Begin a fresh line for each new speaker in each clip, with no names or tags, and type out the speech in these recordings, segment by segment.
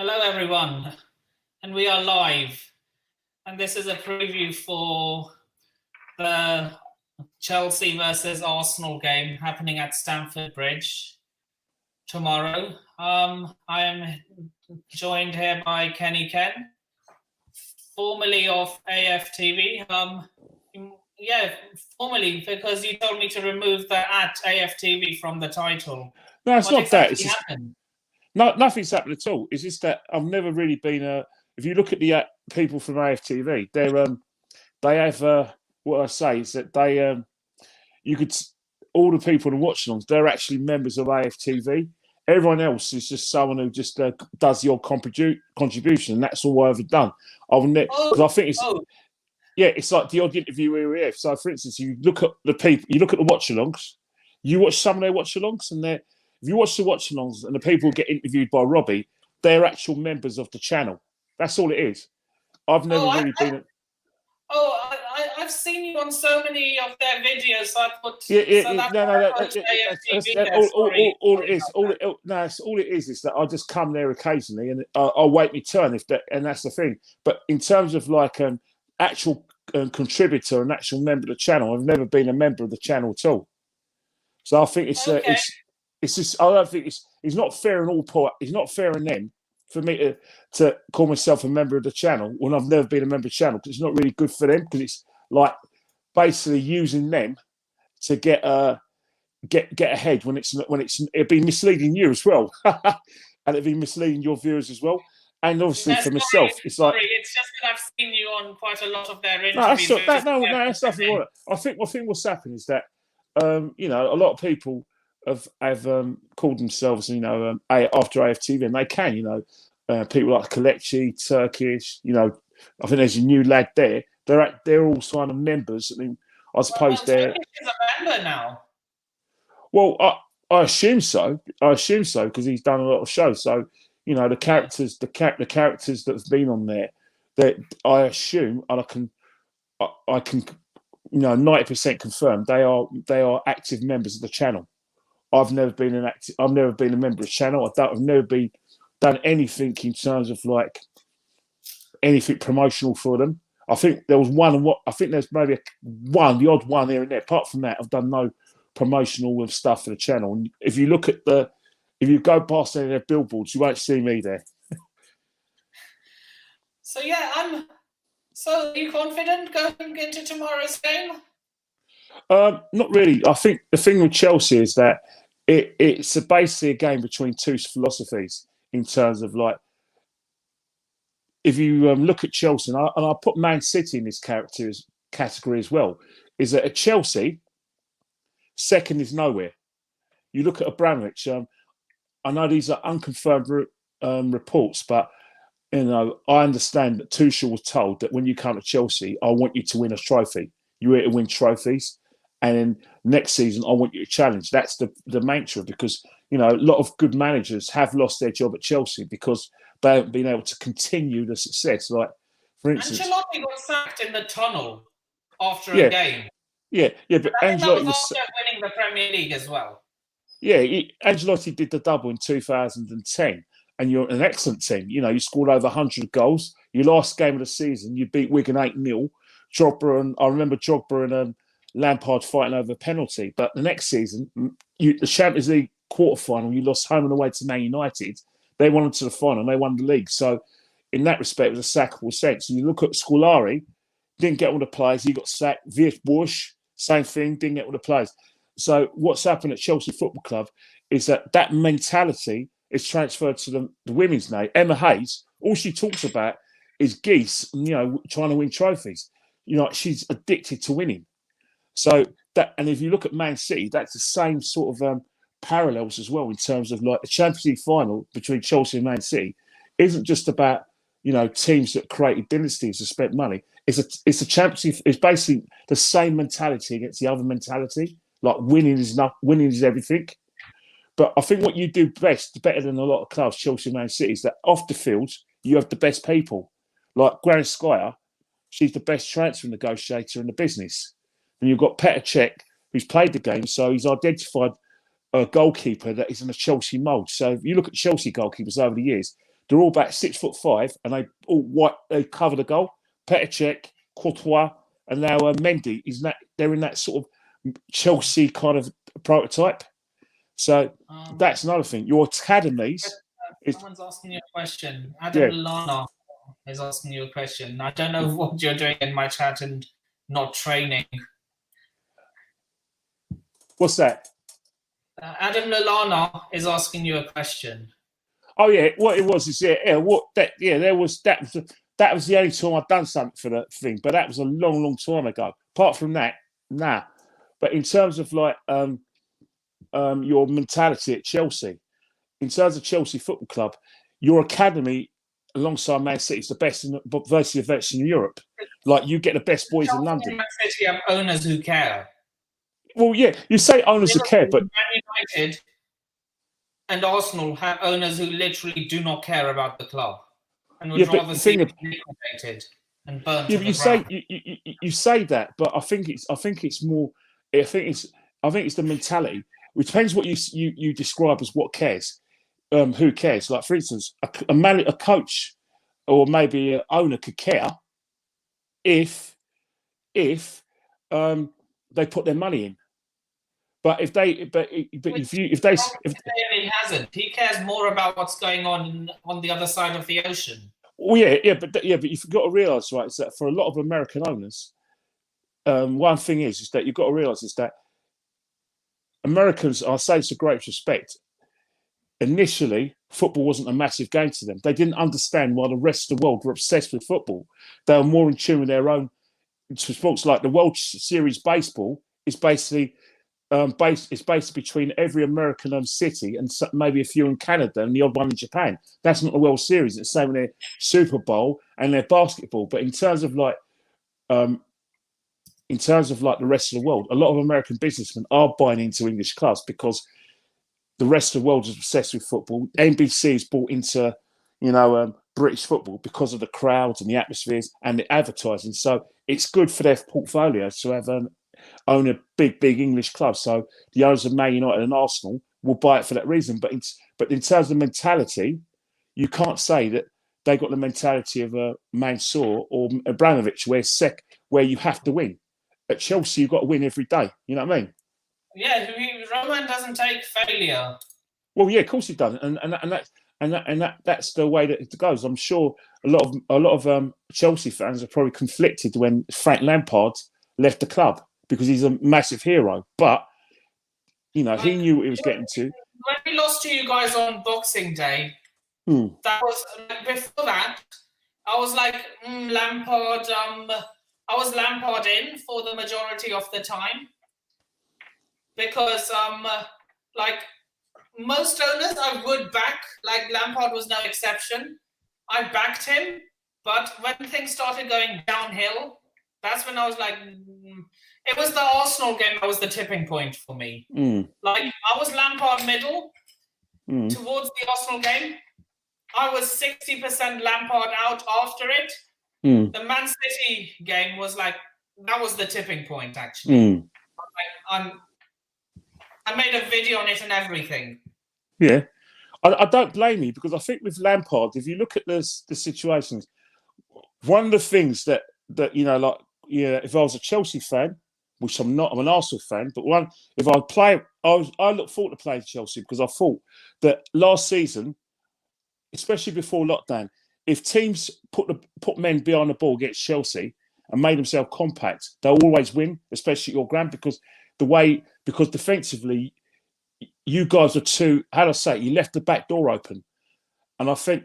Hello, everyone, and we are live. And this is a preview for the Chelsea versus Arsenal game happening at Stamford Bridge tomorrow. I am joined here by Kenny Ken, formerly of AFTV. Yeah, formerly, because you told me to remove the at AFTV from the title.
No, it's
What
not that.
exactly
It's just
happened?
nothing's happened at all. It's just that I've never really been a. If you look at the people from AFTV, they have what I say is that you could all the people in watch-alongs, they're actually members of AFTV. Everyone else is just someone who just does the odd contribution, and that's all I've ever done. I've never because I think it's
Oh,
yeah, it's like the odd interview we have. So, for instance, you look at the people, you look at the watch-alongs, you watch some of their watch-alongs, and if you watch the watch-alongs and the people who get interviewed by Robbie, they're actual members of the channel. That's all it is. I've never really been.
I've seen you on so many of their videos. So I thought,
Yeah, yeah,
so
yeah,
that's
no,
why
no,
I thought AFTV there.
all it is, no, it's all it is that I just come there occasionally and I'll wait my turn and that's the thing. But in terms of like an actual contributor, an actual member of the channel, I've never been a member of the channel at all. So I think
Okay.
it's just I don't think it's not fair in all part. It's not fair in them for me to call myself a member of the channel when I've never been a member of the channel because it's not really good for them because it's like basically using them to get ahead when it'd be misleading you as well, and it'd be misleading your viewers as well. And obviously for myself, it's like
It's just that I've seen you on quite a lot of their
no, that's
interviews.
not, that, no, that's nothing wrong. I think what's happened is that a lot of people have called themselves after AFTV, and they can people like Kalechi, Turkish, I think there's a new lad there. They're all signing members. I mean, I suppose they're.
Turkish is a member now.
Well, I assume so. I assume so because he's done a lot of shows. So the characters, the characters that have been on there, that I assume, and I can 90% confirm they are active members of the channel. I've never been I've never been a member of the channel. I've never done anything in terms of like anything promotional for them. I think there was one, and I think there's maybe the odd one here and there. Apart from that, I've done no promotional stuff for the channel. And if you go past any of their billboards, you won't see me there.
So yeah, So are you confident going into tomorrow's game?
Not really. I think the thing with Chelsea is that it's basically a game between two philosophies in terms of like if you look at Chelsea, and I put Man City in this category as well, is that at Chelsea, second is nowhere. You look at Abramovich. I know these are unconfirmed reports, but I understand that Tuchel was told that when you come to Chelsea, I want you to win a trophy. You're here to win trophies, and then next season I want you to challenge. That's the mantra because a lot of good managers have lost their job at Chelsea because they haven't been able to continue the success. Like for instance,
Ancelotti got sacked in the tunnel after
yeah,
a game.
yeah, but Ancelotti was
after winning the Premier League as well.
Yeah, Ancelotti did the double in 2010, and you're an excellent team. You scored over 100 goals. Your last game of the season, you beat Wigan 8-0. I remember Drogba and Lampard fighting over a penalty. But the next season, the Champions League quarter-final, you lost home and away to Man United. They won to the final, and they won the league. So, in that respect, it was a sackable sense. And you look at Scolari, didn't get all the players. He got sacked. Viet Bush, same thing, didn't get all the players. So what's happened at Chelsea Football Club is that mentality is transferred to the women's now. Emma Hayes, all she talks about is geese, trying to win trophies. She's addicted to winning. So and if you look at Man City, that's the same sort of parallels as well in terms of like the Champions League final between Chelsea and Man City isn't just about teams that created dynasties and spent money. It's a Champions League. It's basically the same mentality against the other mentality. Like winning is everything. But I think what you do best, better than a lot of clubs, Chelsea, Man City, is that off the field you have the best people. Like Granit Xhaka, she's the best transfer negotiator in the business. And you've got Petr Cech, who's played the game, so he's identified a goalkeeper that is in a Chelsea mould. So if you look at Chelsea goalkeepers over the years, they're all about 6'5", and they all white. They cover the goal. Petr Cech, Courtois, and now Mendy is that they're in that sort of Chelsea kind of prototype. So that's another thing. Your academies.
Someone's asking you a question. Adam Lana is asking you a question. I don't know what you're doing in my chat and not training.
What's that?
Adam Lalana is asking you a question.
Oh yeah, what it was is there was that was the only time I'd done something for the thing, but that was a long time ago. Apart from that, nah. But in terms of like your mentality at Chelsea, in terms of Chelsea Football Club, your academy alongside Man City is the best in virtually the best in Europe. Like you get the best boys in London.
Man City have owners who care.
Well, yeah, you say owners who care, but
Man United and Arsenal have owners who literally do not care about the club and would rather see it liquidated and burnt.
Yeah, but you say that, but I think it's more. I think it's the mentality. It depends what you describe as what cares. Who cares? Like for instance, a coach or maybe an owner could care if they put their money in. But if they
he hasn't. He cares more about what's going on the other side of the ocean.
Well, but you've got to realise, right, is that for a lot of American owners, one thing is that you've got to realise is that Americans, I say this with great respect, initially football wasn't a massive game to them. They didn't understand why the rest of the world were obsessed with football. They were more in tune with their own sports. Like the World Series baseball is basically based between every American city and maybe a few in Canada and the odd one in Japan. That's not the World Series. It's the same with their Super Bowl and their basketball. But in terms of like the rest of the world, a lot of American businessmen are buying into English clubs because the rest of the world is obsessed with football. NBC is bought into, British football because of the crowds and the atmospheres and the advertising. So it's good for their portfolios to have own a big English club. So the owners of Man United and Arsenal will buy it for that reason. But in terms of mentality, you can't say that they got the mentality of a Mansour or Abramovich, where you have to win. At Chelsea, you've got to win every day. You know what I mean?
Yeah, Roman doesn't take failure.
Well, yeah, of course he doesn't, and that's the way that it goes. I'm sure a lot of Chelsea fans are probably conflicted when Frank Lampard left the club because he's a massive hero, but he knew what he was getting to.
When we lost to you guys on Boxing Day, that was before that. I was like Lampard. I was Lampard in for the majority of the time because like most owners I would back. Like Lampard was no exception. I backed him, but when things started going downhill, that's when I was like, it was the Arsenal game that was the tipping point for me. Like I was Lampard middle towards the Arsenal game. I was 60% Lampard out after it. The Man City game was like, that was the tipping point actually. I made a video on it and everything.
Yeah. I don't blame you because I think with Lampard, if you look at the situations, one of the things that if I was a Chelsea fan, which I'm not, I'm an Arsenal fan, but I look forward to playing Chelsea because I thought that last season, especially before lockdown, if teams put men behind the ball against Chelsea and made themselves compact, they'll always win, especially your ground because defensively, you guys are too, you left the back door open. And I think,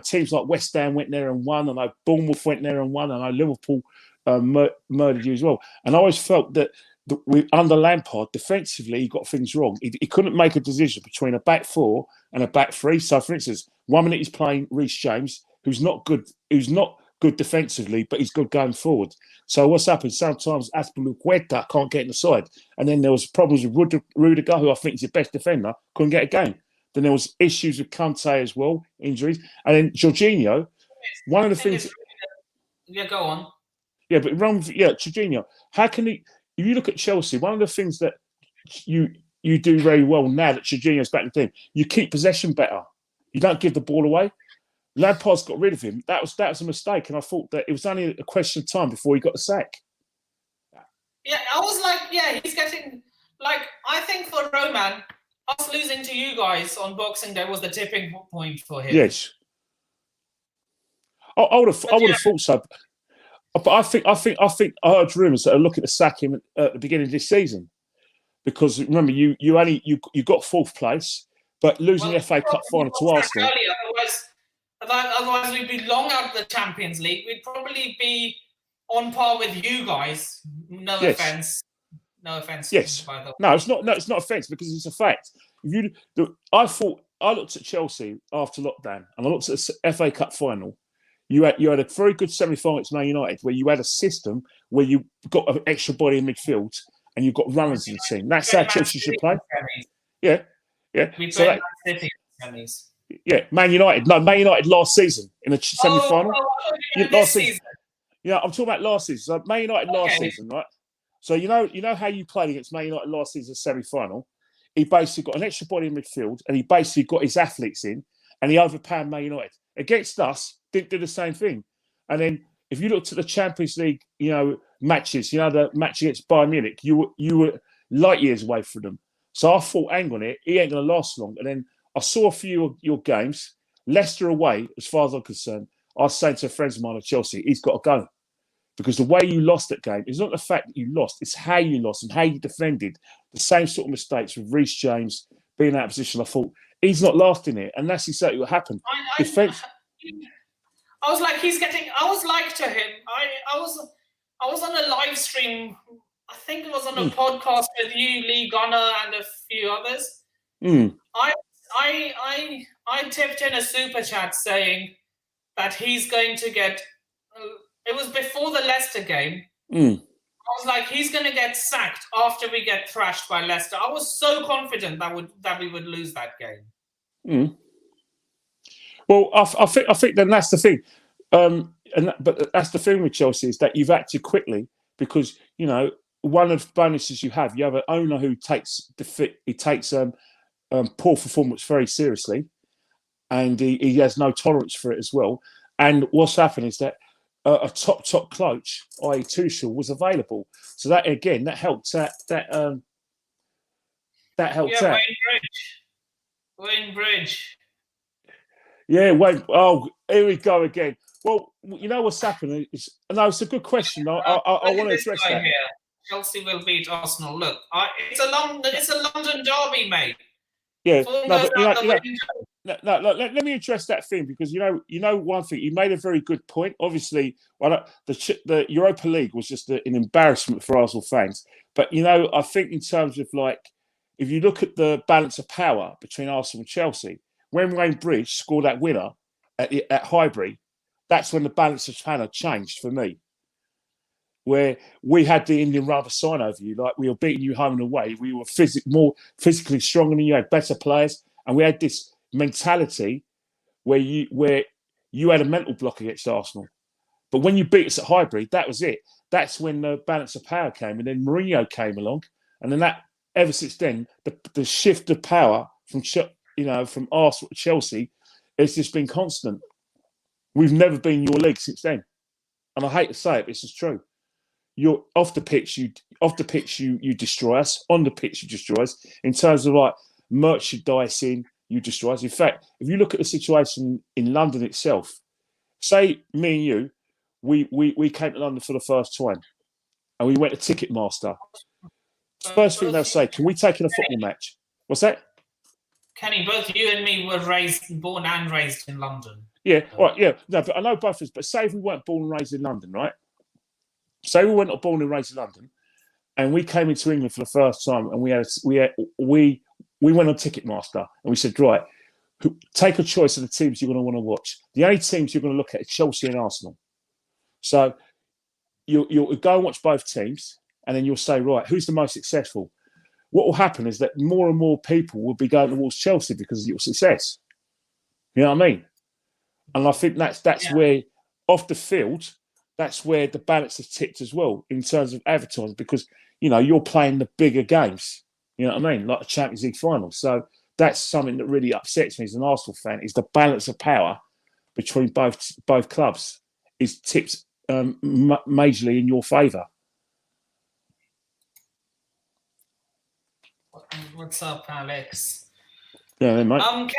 teams like West Ham went there and won, and Bournemouth went there and won, and Liverpool murdered you as well. And I always felt that under Lampard, defensively, he got things wrong. He couldn't make a decision between a back four and a back three. So, for instance, 1 minute he's playing Reece James, who's not good defensively, but he's good going forward. So what's happened? Sometimes Azpilicueta can't get in the side. And then there was problems with Rudiger, who I think is the best defender, couldn't get a game. Then there was issues with Kante as well, injuries. And then Jorginho, one of the things...
Yeah, go on.
Yeah, but Jorginho, how can he... If you look at Chelsea, one of the things that you do very well now that Jorginho's back in the team, you keep possession better. You don't give the ball away. Lampard's got rid of him. That was a mistake, and I thought that it was only a question of time before he got the sack.
Yeah, I was like, yeah, he's getting like. I think for Roman, us losing to you guys on Boxing Day was the tipping point for him.
Yes, I would have thought so. But I think I heard rumours that are looking to sack him at the beginning of this season, because remember you got fourth place, but losing the FA Cup final to Arsenal.
Otherwise, we'd be long out of the Champions League. We'd probably be on par with you guys. No offense.
Yes. By the way. No, it's not. No, it's not offense because it's a fact. I looked at Chelsea after lockdown, and I looked at the FA Cup final. You had a very good semi-final against Man United, where you had a system where you got an extra body in midfield and you've got runners in the team. That's how Chelsea should play. Yeah.
We played Man City semis.
Yeah, Man United last season in the semi-final.
Last season.
Yeah, I'm talking about last season. So Man United last season, right? So you know how you played against Man United last season semi-final. He basically got an extra body in midfield, and he basically got his athletes in, and he overpowered Man United. Against us, didn't do the same thing. And then if you looked at the Champions League, matches, the match against Bayern Munich, you were light years away from them. So I thought, hang on it, he ain't going to last long. And then I saw a few of your games. Leicester away, as far as I'm concerned, I was saying to friends of mine at Chelsea, he's got to go. Because the way you lost that game is not the fact that you lost, it's how you lost and how you defended. The same sort of mistakes with Reece James being out of position. I thought, he's not lasting it. And that's exactly what happened. Defense.
I was like, I was like to him. I was on a live stream. I think it was on a podcast with you, Lee Gunner, and a few others. I tipped in a super chat saying that he's going to get. It was before the Leicester game. I was like, he's going to get sacked after we get thrashed by Leicester. I was so confident that we would lose that game.
Well, I think then that's the thing, but that's the thing with Chelsea is that you've acted quickly because one of the bonuses you have an owner who takes poor performance very seriously, and he has no tolerance for it as well. And what's happened is that a top coach, i.e. Tuchel, was available, so that again that helped that helped out.
Wayne Bridge.
Yeah, wait. Oh, here we go again. Well, you know what's happening? It's a good question. I want to address that.
Here. Chelsea will beat Arsenal. Look, it's a London derby, mate.
Yeah, let me address that thing because you know one thing. You made a very good point. Obviously, the Europa League was just an embarrassment for Arsenal fans. But I think in terms of if you look at the balance of power between Arsenal and Chelsea. When Wayne Bridge scored that winner at Highbury, that's when the balance of power changed for me. Where we had the Indian rubber sign over you, like we were beating you home and away. We were more physically stronger than you, had better players, and we had this mentality where you had a mental block against Arsenal. But when you beat us at Highbury, that was it. That's when the balance of power came, and then Mourinho came along, and then ever since then, the shift of power from Arsenal to Chelsea, it's just been constant. We've never been your league since then, and I hate to say it, but this is true. You're off the pitch, you destroy us. On the pitch, you destroy us. In terms of merchandising, you destroy us. In fact, if you look at the situation in London itself, say me and you, we came to London for the first time, and we went to Ticketmaster. First thing they'll say, "Can we take in a football match?" What's that?
Kenny, both you and me were born and raised in London.
Yeah, right, yeah. No, but I know both of us. But say if we weren't born and raised in London, right? Say we weren't born and raised in London, and we came into England for the first time, and we went on Ticketmaster, and we said, right, take a choice of the teams you're going to want to watch. The only teams you're going to look at are Chelsea and Arsenal. So you'll go and watch both teams, and then you'll say, right, who's the most successful? What will happen is that more and more people will be going towards Chelsea because of your success. You know what I mean? And I think that's where, off the field, that's where the balance is tipped as well in terms of advertising because, you're playing the bigger games. You know what I mean? Like the Champions League final. So that's something that really upsets me as an Arsenal fan is the balance of power between both clubs is tipped majorly in your favour.
What's up, Alex?
Yeah, mate.
Kenny,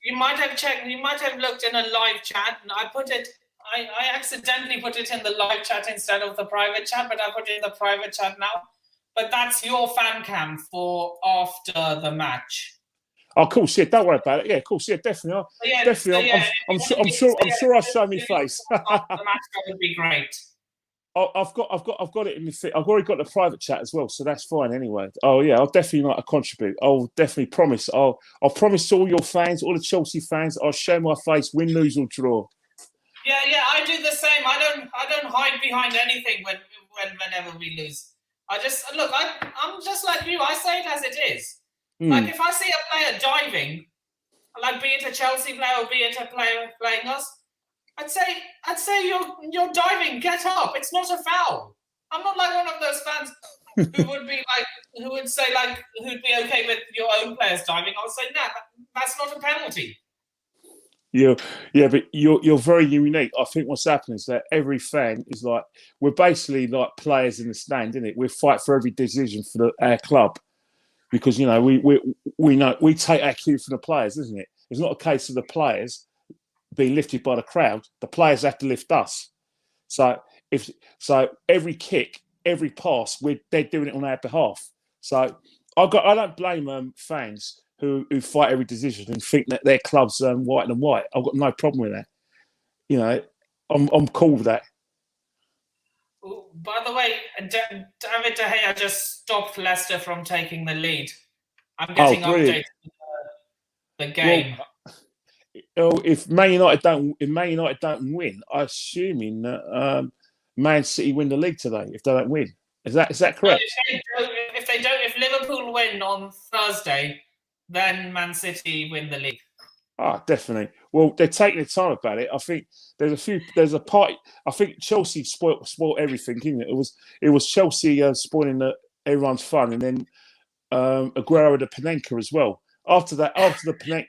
you might have checked. You might have looked in a live chat. I put it. I accidentally put it in the live chat instead of the private chat, but I put it in the private chat now. But that's your fan cam for after the match.
Oh, of course, yeah. Don't worry about it. Yeah, of course, yeah. Definitely, I'm sure I'll show my face.
The match, that would be great.
I've got it in the. I've already got the private chat as well, so that's fine anyway. Oh yeah, I'll definitely like to contribute. I'll definitely promise. I'll promise to all your fans, all the Chelsea fans, I'll show my face, win, lose or draw.
Yeah, I do the same. I don't hide behind anything whenever we lose. I just look. I'm just like you. I say it as it is. Like if I see a player diving, like be it a Chelsea player or be it a player playing us, I'd say you're diving. Get up. It's not a foul. I'm not like one of those fans who would say who'd be okay with your own players diving. I'll say no, that's not a penalty.
Yeah, but you're very unique. I think what's happening is that every fan is like we're basically like players in the stand, isn't it? We fight for every decision for our club because you know we know we take our cue from the players, isn't it? It's not a case of the players being lifted by the crowd. The players have to lift us. So every kick, every pass, they're doing it on our behalf. So I don't blame fans who fight every decision and think that their club's white and white. I've got no problem with that. You know, I'm cool with that.
By the way, David De Gea just stopped Leicester from taking the lead. I'm getting updates on the game.
Well, if Man United don't win, I'm assuming that Man City win the league today. If they don't win, is that correct?
If Liverpool win on Thursday, then Man City win the league.
Ah, definitely. Well, they're taking their time about it. I think there's a part. I think Chelsea spoiled everything, isn't it? It was Chelsea spoiling everyone's fun, and then Aguero the Panenka as well. After that, I have
no idea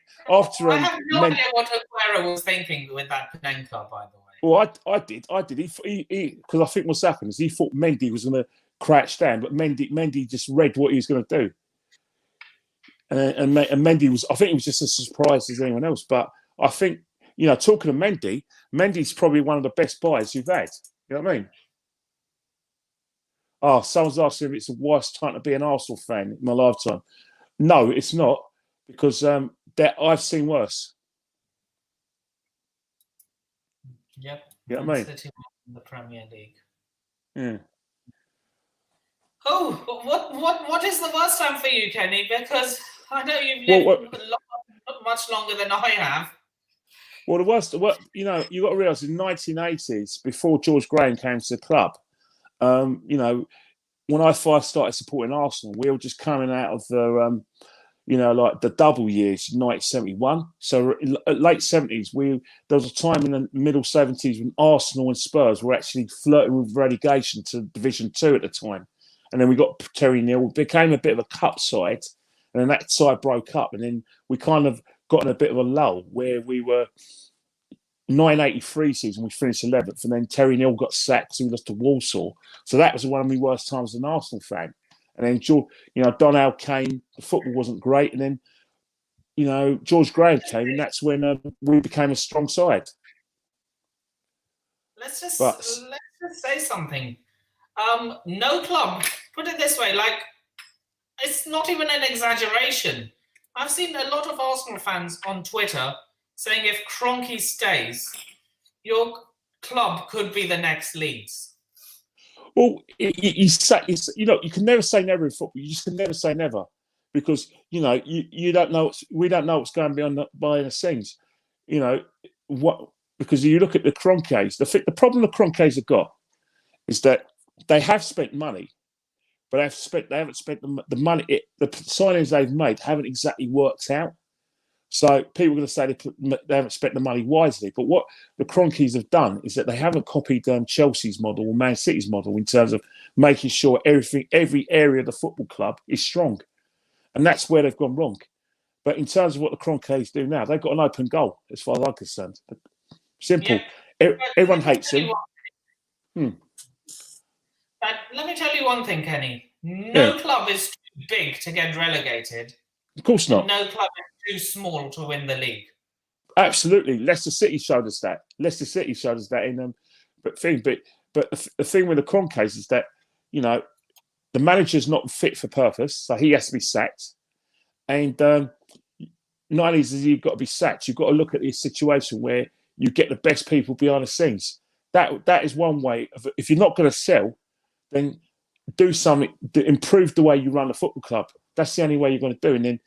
what Aguero was thinking with that Panenka, by the way.
Well, I did. He because I think what's happened is he thought Mendy was going to crouch down, but Mendy just read what he was going to do. And Mendy was, I think he was just as surprised as anyone else. But I think, you know, talking to Mendy's probably one of the best buys you've had. You know what I mean? Oh, someone's asking if it's the worst time to be an Arsenal fan in my lifetime. No, it's not, because I've seen worse.
Yep.
You know what I mean?
City in the Premier League.
Yeah.
Oh, what is the worst time for you, Kenny? Because I know you've lived much longer than I have.
Well, you know, you got to realise in the 1980s, before George Graham came to the club, you know, when I first started supporting Arsenal, we were just coming out of the, you know, like the double years, 1971. So late 70s, there was a time in the middle 70s when Arsenal and Spurs were actually flirting with relegation to Division 2 at the time. And then we got Terry Neal, became a bit of a cup side, and then that side broke up. And then we kind of got in a bit of a lull where we were 1983 season, we finished 11th, and then Terry Neal got sacked, so we lost to Walsall. So that was one of my worst times as an Arsenal fan. And then, you know, Donald came, the football wasn't great, and then, you know, George Graham came, and that's when we became a strong side.
Let's just say something. No club, put it this way, like, it's not even an exaggeration. I've seen a lot of Arsenal fans on Twitter saying if Kroenke stays, your club could be the next Leeds.
Well, you know, you can never say never in football. You just can never say never, because you know you don't know. We don't know what's going to be behind the scenes. You know what? Because you look at the Kroenkes. The problem the Kroenkes have got is that they have spent money, but they haven't spent the money. The signings they've made haven't exactly worked out. So people are going to say they haven't spent the money wisely. But what the Kroenkes have done is that they haven't copied Chelsea's model or Man City's model in terms of making sure every area of the football club is strong. And that's where they've gone wrong. But in terms of what the Kroenkes do now, they've got an open goal as far as I'm concerned. Simple.
But
Everyone
let me
hates
tell you
him.
let me tell you one thing, Kenny.
Yeah,
No club is too big to get relegated,
of course
and
not.
no club is too small to win the league.
Absolutely. Leicester City showed us that. Leicester City showed us that in but the thing with the Cron case is that, you know, the manager's not fit for purpose, so he has to be sacked. And not only is he got to be sacked, you've got to look at this situation where you get the best people behind the scenes. That is one way of, if you're not going to sell, then do something to improve the way you run the football club. That's the only way you're going to do. And then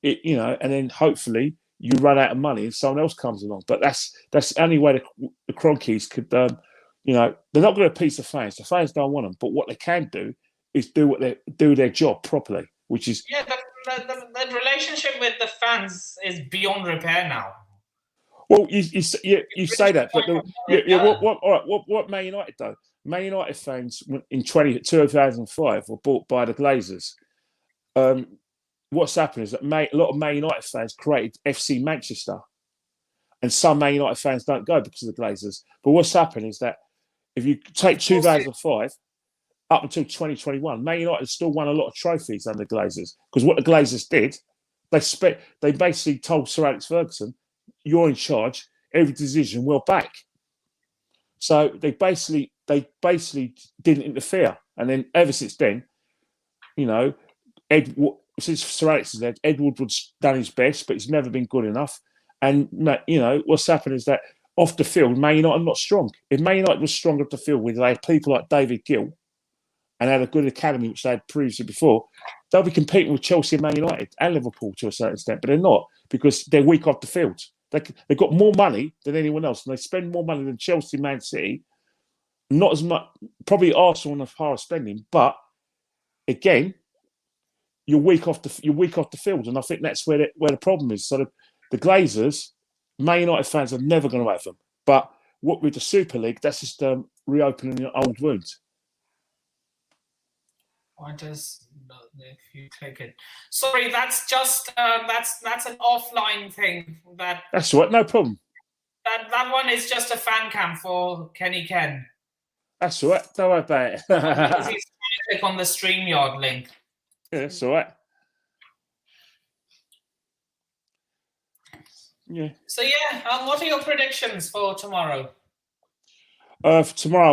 and then hopefully you run out of money and someone else comes along. But that's the only way the Cronkies could, they're not going to appease the fans. The fans don't want them. But what they can do is do their job properly, which is
the relationship with the fans is beyond repair now.
well, you say that, but what Man United though? Man United fans in 2005 were bought by the Glazers. What's happened is that a lot of Man United fans created FC Manchester, and some Man United fans don't go because of the Glazers. But what's happened is that if you take 2005 up until 2021, Man United still won a lot of trophies under the Glazers, because what the Glazers did, they basically told Sir Alex Ferguson, "You're in charge. Every decision we'll back." So they basically didn't interfere, and then ever since then, since Sir Alex is there, Ed Woodward's done his best, but he's never been good enough. And what's happened is that off the field, Man United are not strong. If Man United was strong off the field, with they had people like David Gill and had a good academy, which they had previously before, they'll be competing with Chelsea and Man United and Liverpool to a certain extent, but they're not, because they're weak off the field. They've got more money than anyone else, and they spend more money than Chelsea, Man City. Not as much, probably Arsenal on the par of spending, but again, you're weak off the field, and I think that's where the problem is. So the Glazers, Man United fans are never going to have them. But what with the Super League, that's just reopening an old wound.
Why does if you click it? Sorry, that's just that's an offline thing.
That's all right, no problem.
That one is just a fan cam for Kenny Ken.
That's all right, don't worry about it.
Because he's trying to click on the StreamYard link.
Yeah, that's all right. Yeah.
So what are your predictions for tomorrow?
For tomorrow,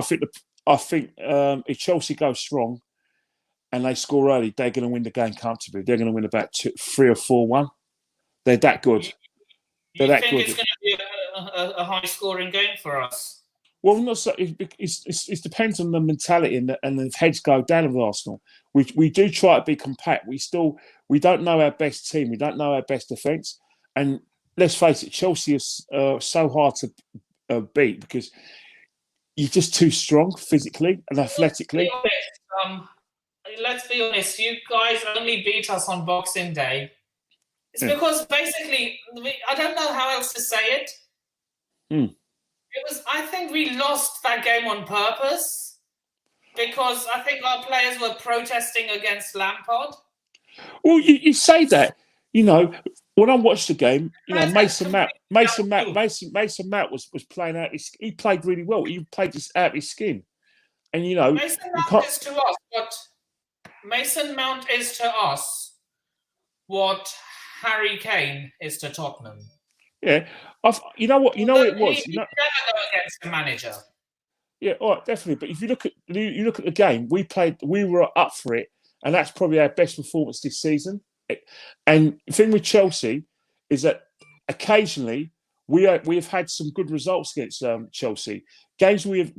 I think if Chelsea go strong and they score early, they're going to win the game comfortably. They're going to win about 3 or 4-1. They're that good.
You think it's going to be a high-scoring game for us?
Well, not so. It depends on the mentality and the heads go down with Arsenal. We do try to be compact. We don't know our best team. We don't know our best defence. And let's face it, Chelsea is so hard to beat because you're just too strong physically and athletically.
Let's be honest. You guys only beat us on Boxing Day. It's because basically, I don't know how else to say it. I think we lost that game on purpose because I think our players were protesting against Lampard.
Well, you say that, when I watched the game, Mason Mount was playing out. He played really well. He played just out of his skin, and
Mason Mount is to us what Mason Mount is to us what Harry Kane is to Tottenham.
Yeah, you know what it was.
You never go against the manager.
Yeah, all right, definitely. But if you look at the game, we were up for it, and that's probably our best performance this season. And the thing with Chelsea is that occasionally we've had some good results against Chelsea. Games we've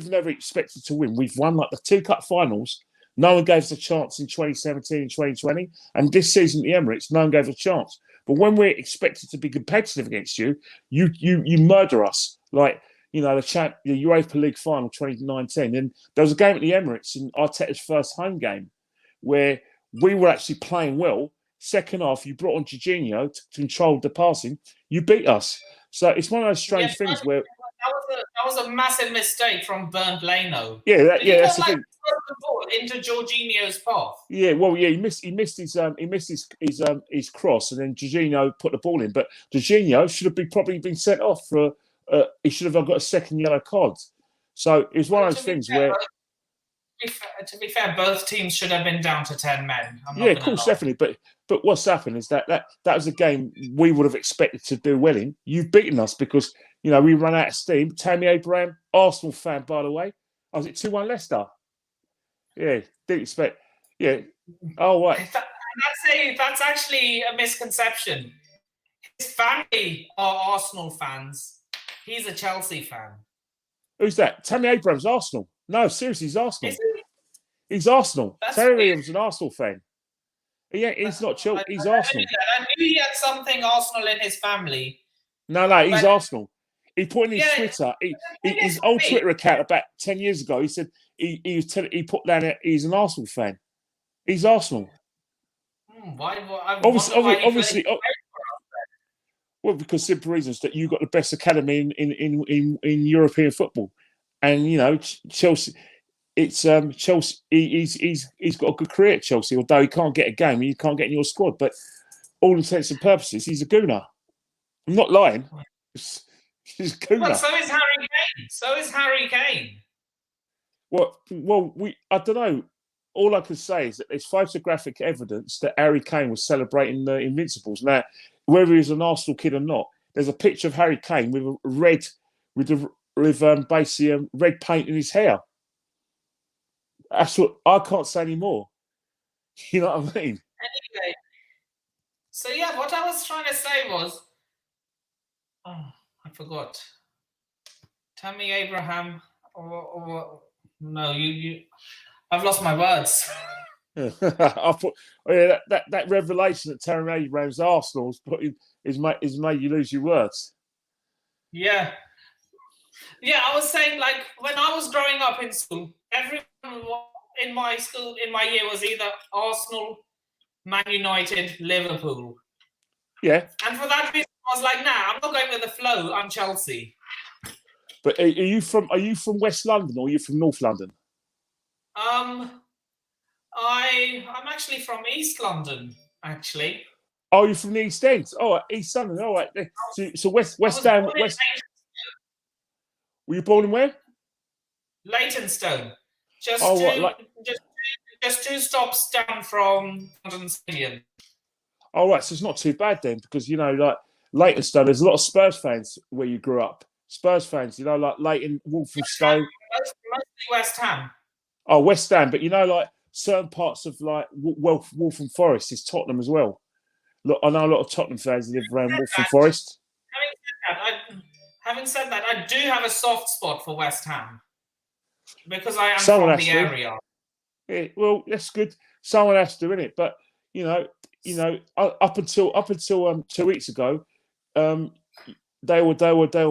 never expected to win. We've won like the 2 cup finals. No one gave us a chance in 2017 and 2020, and this season at the Emirates, no one gave us a chance. But when we're expected to be competitive against you, you murder us. Like, the Europa League final 2019. And there was a game at the Emirates in Arteta's first home game where we were actually playing well. Second half, you brought on Jorginho to control the passing. You beat us. So it's one of those strange things where...
That was a massive mistake from Bernd Leno.
Yeah, that's the thing.
The ball into Jorginho's path.
Yeah, well, he missed his cross, and then Jorginho put the ball in. But Jorginho should have probably been sent off for he should have got a second yellow card. So it was one of those things where.
To be fair, both teams should have been down to 10 men.
Yeah, of course, definitely. But what's happened is that was a game we would have expected to do well in. You've beaten us because, we run out of steam. Tammy Abraham, Arsenal fan, by the way. Oh, was it 2-1 Leicester? Yeah, didn't expect. Yeah. Oh, right.
That's actually a misconception. His family are Arsenal fans. He's a Chelsea fan.
Who's that? Tammy Abraham's Arsenal. No, seriously, he's Arsenal.
Is he?
He's Arsenal.
That's
Tammy
weird.
Abraham's an Arsenal fan. Yeah, he's not Chelsea. He's Arsenal.
I knew he had something Arsenal in his family.
No, he's Arsenal. He put in his Twitter, his old Twitter account about 10 years ago. He said he put down that he's an Arsenal fan. He's Arsenal. Obviously. Well, because simple reasons that you got the best academy in European football, and Chelsea. It's Chelsea. He's got a good career at Chelsea, although he can't get a game. He can't get in your squad. But all intents and purposes, he's a gooner. I'm not lying. He's a gooner.
Well, so is Harry Kane.
Well, I don't know. All I can say is that there's photographic evidence that Harry Kane was celebrating the Invincibles. Now, whether he's an Arsenal kid or not, there's a picture of Harry Kane with basically red paint in his hair. That's what I can't say anymore. You know what I mean?
Anyway, so yeah, what I was trying to say was, I forgot. Tammy Abraham, no, you. I've lost my words.
I thought that revelation that Tammy Abraham's Arsenal is made you lose your words.
Yeah. Yeah, I was saying, like, when I was growing up in school, everyone in my year was either Arsenal, Man United, Liverpool.
Yeah.
And for that reason, I was like, nah, I'm not going with the flow. I'm Chelsea.
But are you from West London or are you from North London?
I'm actually from East London, actually.
Oh, you're from the East End? Oh, East London. All right. So West Ham. Were you born in where?
Leytonstone. Just 2 stops down from London Stadium.
All right, so it's not too bad then, because like Leytonstone, there's a lot of Spurs fans where you grew up. Spurs fans, like Leyton, Walthamstow.
Mostly West Ham.
Oh, West Ham, but like certain parts of like Waltham Forest is Tottenham as well. Look, I know a lot of Tottenham fans live around Waltham Forest.
Having said that, I do have a soft spot for West Ham because I am from the area.
Yeah, well, that's good. Someone has to, innit? But up until 2 weeks ago, they were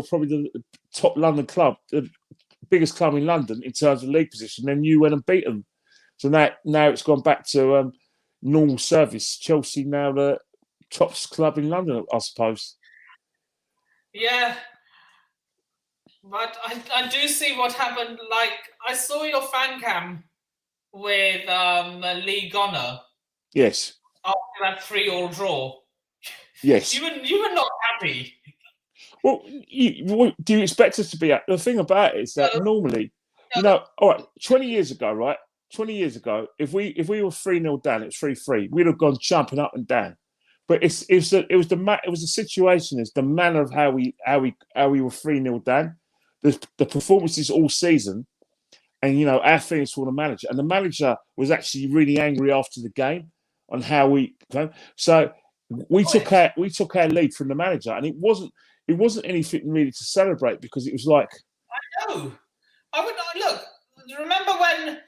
probably the top London club, the biggest club in London in terms of league position. Then you went and beat them. So now it's gone back to normal service. Chelsea now the top club in London, I suppose.
Yeah. But I do see what happened. Like, I saw your fan cam with Lee Gunner.
Yes.
After that 3-3 draw.
Yes.
You were not happy.
Well, do you expect us to be? The thing about it is that normally, all right, 20 years ago, right? 20 years ago, if we were 3-0 down, it was 3-3, we'd have gone jumping up and down. But it was the situation, is the manner of how we were 3-0 down, the performances all season, and our feelings for the manager. And the manager was actually really angry after the game on how we. So we took our lead from the manager, and it wasn't anything really to celebrate, because it was like,
I know. I would look. Remember when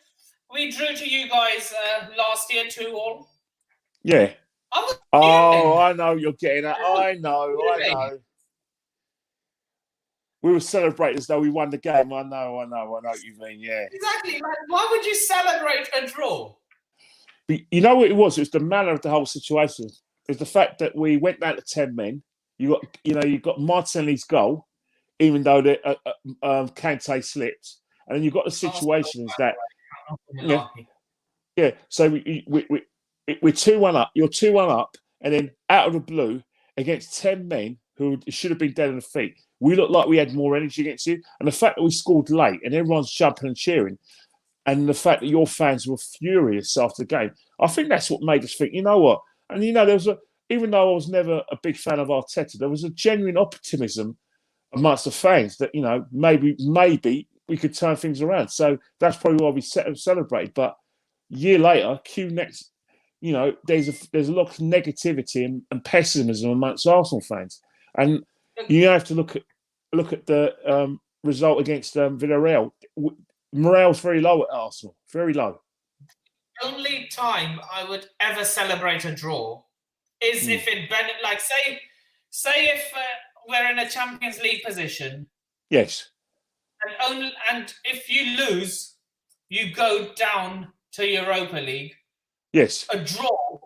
we drew to you guys last year 2-2?
Yeah. I know you're getting at. I know. We were celebrating as though we won the game. I know what you mean, yeah.
Exactly. Like, why would you celebrate a draw?
But you know what it was? It was the manner of the whole situation. It was the fact that we went down to 10 men. You got Martinelli's goal, even though Kante slipped, and then you've got the situation is that So we're 2-1 up. You're 2-1 up, and then out of the blue against 10 men who should have been dead on the feet. We looked like we had more energy against you. And the fact that we scored late and everyone's jumping and cheering, and the fact that your fans were furious after the game, I think that's what made us think, you know what? And, even though I was never a big fan of Arteta, there was a genuine optimism amongst the fans that, maybe we could turn things around. So that's probably why we celebrated. But a year later, there's a lot of negativity and pessimism amongst Arsenal fans. And you have to look at the result against Villarreal. Morale's very low at Arsenal, very low.
The only time I would ever celebrate a draw is if it like say if we're in a Champions League position.
Yes.
And if you lose, you go down to Europa League.
Yes.
A draw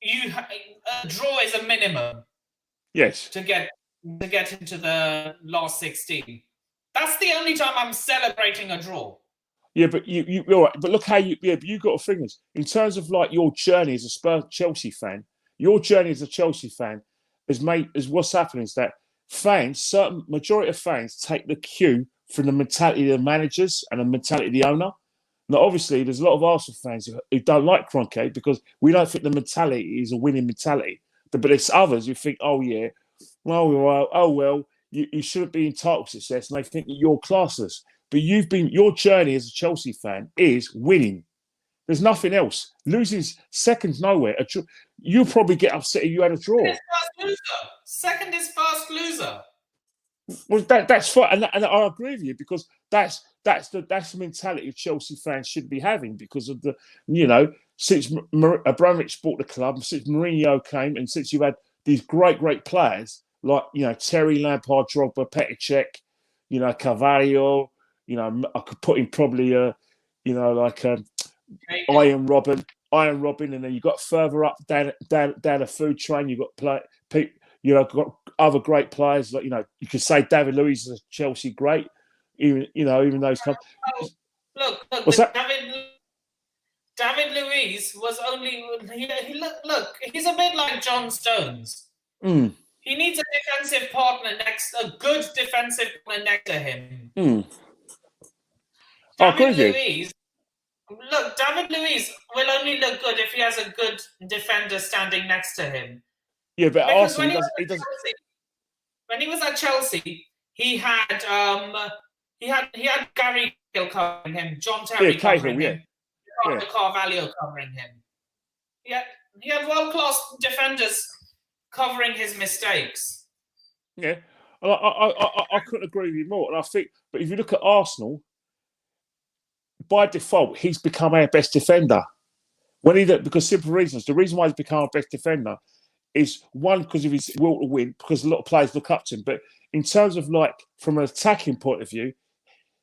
is a minimum.
Yes.
To get into the last 16. That's the only time I'm celebrating a draw.
Yeah, but you're right. But look how you got to think this. In terms of like your journey as a Chelsea fan, is what's happening is that certain majority of fans take the cue from the mentality of the managers and the mentality of the owner. Now, obviously, there's a lot of Arsenal fans who don't like Kroenke because we don't think the mentality is a winning mentality. But there's others who think, oh yeah, you shouldn't be entitled to success, and they think that you're classless. But your journey as a Chelsea fan is winning. There's nothing else. Losing second's nowhere. You'll probably get upset if you had a draw.
Second is first loser.
Well, that's fine, and I agree with you because that's the mentality of Chelsea fans should be having because of since Abramovich bought the club, since Mourinho came, and since you've had these great players like Terry, Lampard, Drogba, Petr Cech, Carvalho. I could put in probably Iron Robin, and then you got further up down the food train. You got got other great players like you could say David Luiz is a Chelsea great, even though he's come.
Look,
what's that?
David Luiz was only look. He's a bit like John Stones. He needs a defensive partner a good defensive partner next to him. David Luiz will only look good if he has a good defender standing next to him.
Yeah, but
because
Arsenal
when he was at Chelsea, he had Gary Cahill covering him, John Terry covering him, Carvalho covering him. He had world-class defenders covering his mistakes.
Yeah, I couldn't agree with you more. And I think, but if you look at Arsenal, by default, he's become our best defender. Because simple reasons. The reason why he's become our best defender is one, because of his will to win, because a lot of players look up to him. But in terms of from an attacking point of view,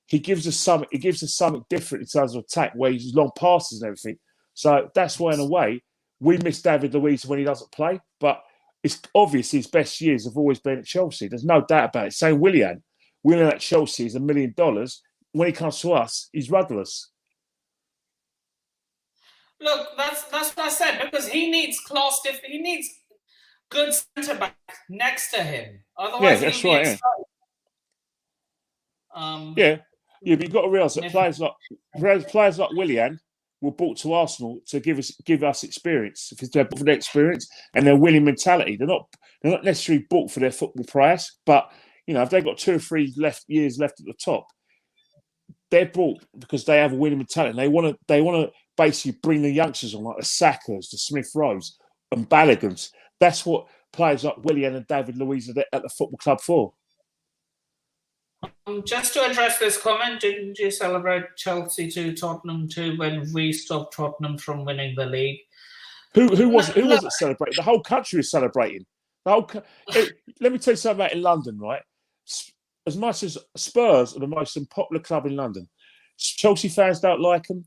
he gives us something. He gives us something different in terms of attack, where he's long passes and everything. So that's why, in a way, we miss David Luiz when he doesn't play. But it's obvious his best years have always been at Chelsea. There's no doubt about it. Same Willian at Chelsea is $1 million. When he comes to us, he's rudderless.
Look, that's what I said, because he needs class. He needs good centre back next to him. Otherwise,
that's right. But you've got to realise that players like Willian were brought to Arsenal to give us experience. If they're bought for their experience and their winning mentality, they're not necessarily bought for their football price. But if they've got 2 or 3 years left at the top, they're bought because they have a winning mentality. And they want to basically bring the youngsters on, like the Sackers, the Smith Rowes, and Ballagans. That's what players like Willian and David Luiz are at the football club for.
Just to address this comment, didn't you celebrate Chelsea to Tottenham too when we stopped Tottenham from winning the league?
Who was it celebrating? The whole country was celebrating. Let me tell you something about in London, right? As much as Spurs are the most unpopular club in London, Chelsea fans don't like them.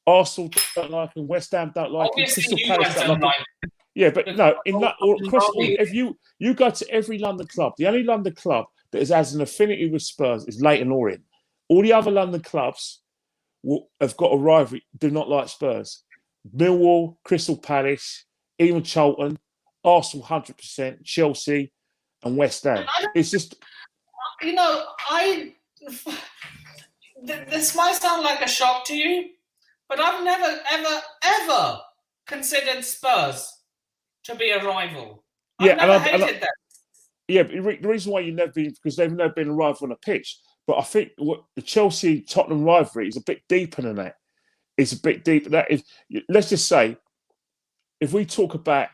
Arsenal don't like them. West Ham don't like them. Crystal Palace don't like them. Yeah, but no. If you go to every London club, the only London club that has an affinity with Spurs is Leyton Orient. All the other London clubs have got a rivalry. Do not like Spurs. Millwall, Crystal Palace, even Charlton, Arsenal 100%, Chelsea, and West Ham. It's just,
this might sound like a shock to you, but I've never, ever, ever considered Spurs to be a rival. I've never hated them.
Yeah, but the reason why you've never been, because they've never been a rival on a pitch. But I think what the Chelsea-Tottenham rivalry is a bit deeper than that. It's a bit deeper. That is, let's just say, if we talk about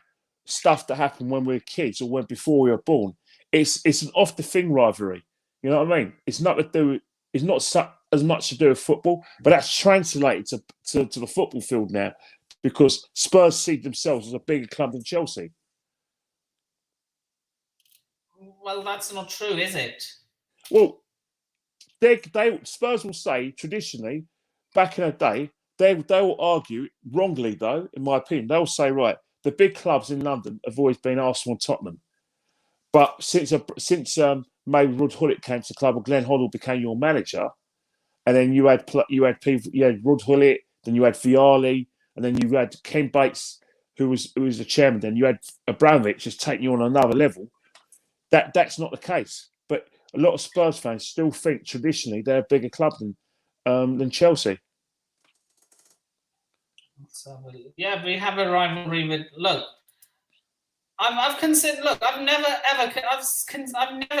stuff that happened when we were kids or when before we were born, it's an off the thing rivalry. You know what I mean? It's not to do. It's not as much to do with football, but that's translated to the football field now, because Spurs see themselves as a bigger club than Chelsea.
Well, that's not true, is it?
Well, Spurs will say traditionally, back in the day, they will argue wrongly though, in my opinion. They'll say, right, the big clubs in London have always been Arsenal and Tottenham, but since maybe Rod Hullet came to the club, or Glenn Hoddle became your manager, and then you had Rod Hullet, then you had Vialli, and then you had Ken Bates, who was the chairman. Then you had Abramovich just taking you on another level. That's not the case. But a lot of Spurs fans still think traditionally they're a bigger club than Chelsea.
Yeah, we have a rivalry with. Look, I've considered. Look, I've never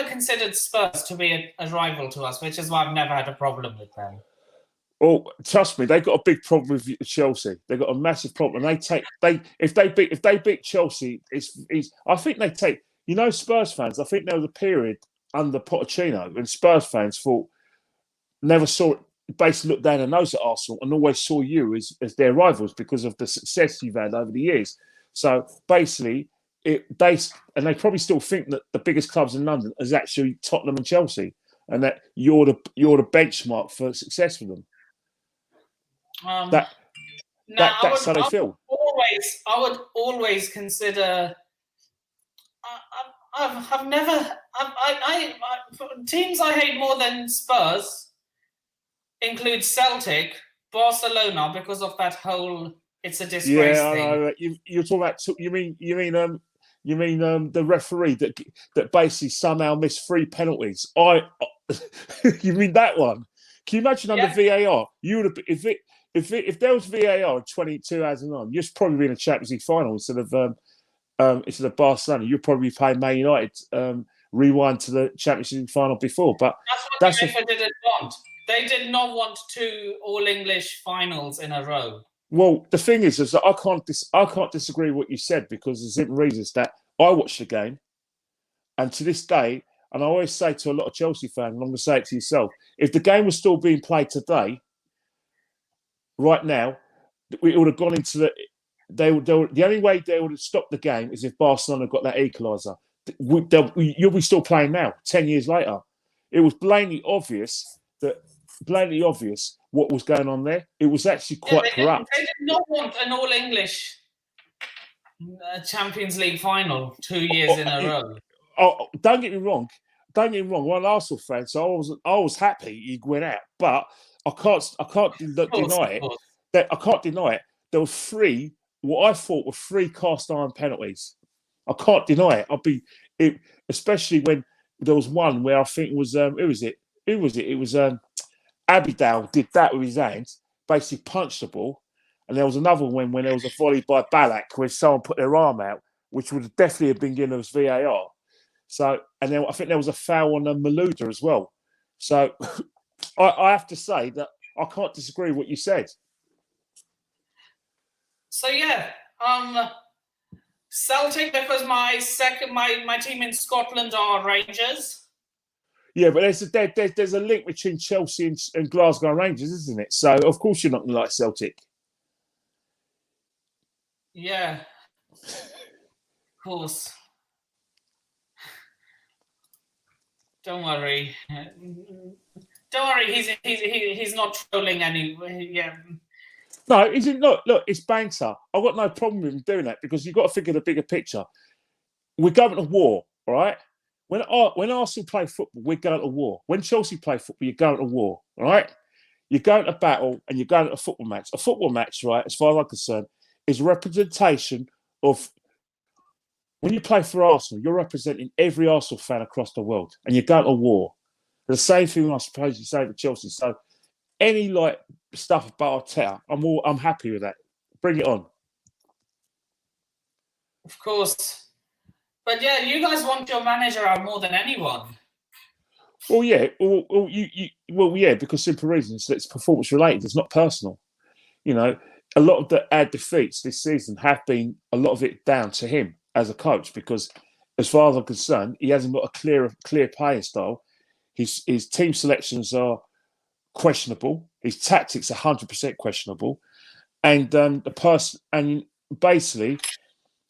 considered Spurs to be a rival to us, which is why I've never had a problem with them.
Oh, trust me, they've got a big problem with Chelsea. They've got a massive problem. If they beat Chelsea, I think they take. You know, Spurs fans, I think there was a period under Pochettino when Spurs fans basically looked down their nose at Arsenal and always saw you as their rivals because of the success you've had over the years. So basically, they probably still think that the biggest clubs in London is actually Tottenham and Chelsea, and that you're the benchmark for success for them. That's how they feel.
I would always consider. I've never. Teams I hate more than Spurs include Celtic, Barcelona, because of that whole "it's a disgrace" thing.
Yeah, I know. You're talking about. You mean the referee that basically somehow missed 3 penalties. You mean that one? Can you imagine under VAR? You would have if there was VAR in 2009, you'd probably be in a Champions League final instead of Barcelona. You'd probably be playing Man United. Rewind to the Champions League final before, but
that's what UEFA didn't want. They did not want 2 all-English finals in a row.
Well, the thing is that I can't disagree with what you said, because the simple reason is that I watched the game, and to this day, and I always say to a lot of Chelsea fans, and I'm going to say it to yourself, if the game was still being played today, right now, it would have gone into the. The only way they would have stopped the game is if Barcelona got that equaliser. You'll be still playing now, 10 years later. It was blatantly obvious what was going on there. It was actually quite corrupt.
They did not want an all-English Champions League final 2 years in a row.
Oh, don't get me wrong. I'm an Arsenal fan, so I was happy he went out, but I can't deny it. I can't deny it. There were 3, what I thought were 3 cast iron penalties. I can't deny it. Especially when there was one where I think it was who was it? It was Abidal did that with his hands, basically punched the ball, and there was another one when there was a volley by Ballack where someone put their arm out, which would definitely have been given as VAR. So, and then I think there was a foul on Malouda as well. So, I have to say that I can't disagree with what you said.
So yeah, Celtic, because my team in Scotland are Rangers.
Yeah, but there's a link between Chelsea and Glasgow Rangers, isn't it? So of course you're not going to like Celtic.
Yeah, of course. Don't worry. He's not trolling anyway. Yeah.
No, isn't. Look, it's banter. I've got no problem with him doing that, because you've got to figure the bigger picture. We're going to war, all right? When Arsenal play football, we're going to war. When Chelsea play football, you're going to war, all right? You're going to battle and you're going to a football match. A football match, right, as far as I'm concerned, is a representation of when you play for Arsenal, you're representing every Arsenal fan across the world, and you're going to war. The same thing, I suppose, you say for Chelsea. So any like stuff about Arteta, I'm happy with that. Bring it on.
Of course. But yeah, you guys want your manager out more than anyone.
Well, yeah. Well, yeah, because simple reasons. It's performance related. It's not personal. You know, a lot of our defeats this season have been a lot of it down to him as a coach, because as far as I'm concerned, he hasn't got a clear playing style. His team selections are questionable. His tactics are 100% questionable, and basically,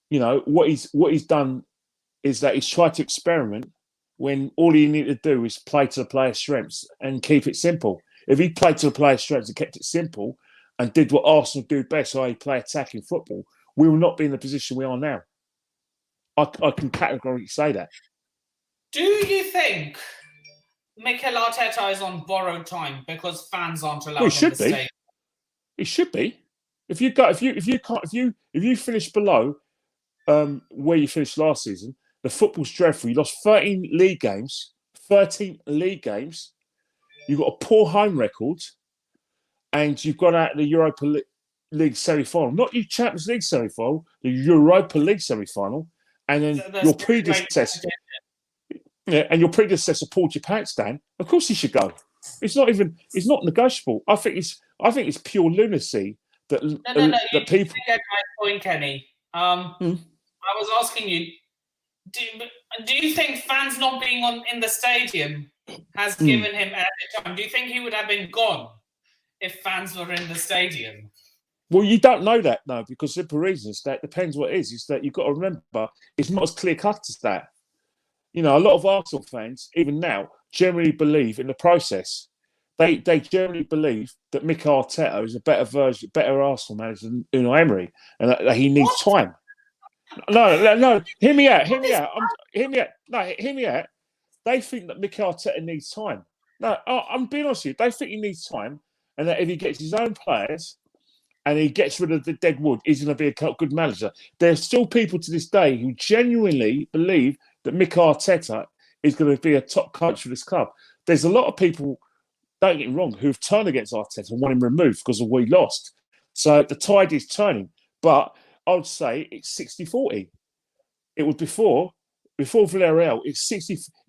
you know, what he's done is that he's tried to experiment when all he needed to do is play to the player's strengths and keep it simple. If he played to the player's strengths and kept it simple and did what Arsenal do best, i.e. play attacking football, we will not be in the position we are now. I can categorically say that. Do
you think Mikel Arteta is on borrowed time because fans aren't allowed
in the
stadium?
It should be. If you finish below where you finished last season, the football's dreadful. You lost 13 league games. You've got a poor home record, and you've got out of the Europa League semi-final. Not your Champions League semi-final, the Europa League semi-final. And then your predecessor, your predecessor pulled your pants down. Of course, he should go. It's not negotiable. I think it's pure lunacy that that people.
You get my point, Kenny. I was asking you, do you think fans not being in the stadium has given him added time? Do you think he would have been gone if fans were in the stadium?
Well, you don't know that, no, because simple reasons. That depends what it is. Is that you've got to remember, it's not as clear cut as that. You know, a lot of Arsenal fans, even now, generally believe in the process. They generally believe that Mikel Arteta is a better Arsenal manager than Unai Emery, and that he needs time. No. Hear me out. They think that Mikel Arteta needs time. No, I'm being honest with you. They think he needs time, and that if he gets his own players and he gets rid of the dead wood, he's going to be a good manager. There's still people to this day who genuinely believe that Mikel Arteta is going to be a top coach for this club. There's a lot of people, don't get me wrong, who've turned against Arteta and want him removed because of what he lost. So the tide is turning. But I would say it's 60-40. It was before Villarreal, it